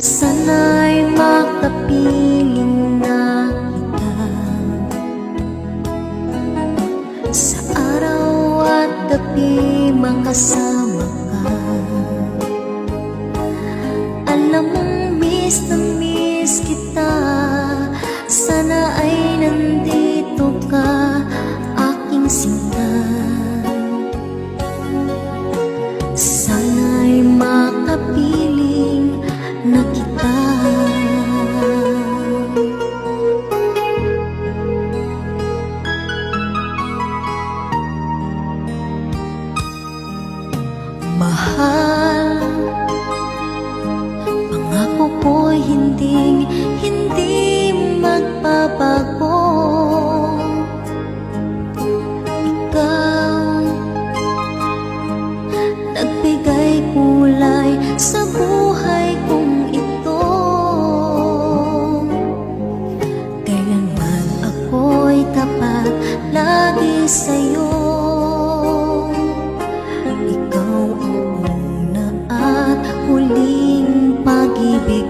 Sana'y makapiling na kita sa araw at gabi, makasama ka. Alam mong miss na miss kita, sana ay nandito ka, aking sinta. Sana'y makapiling na kita. Mahal, pangako ko'y hindi magbabago. Ikaw, nagbigay kulay sa buhay kong ito. Kailanman ako'y tapat lagi sa'yo. Ikaw ang una at huling pag-ibig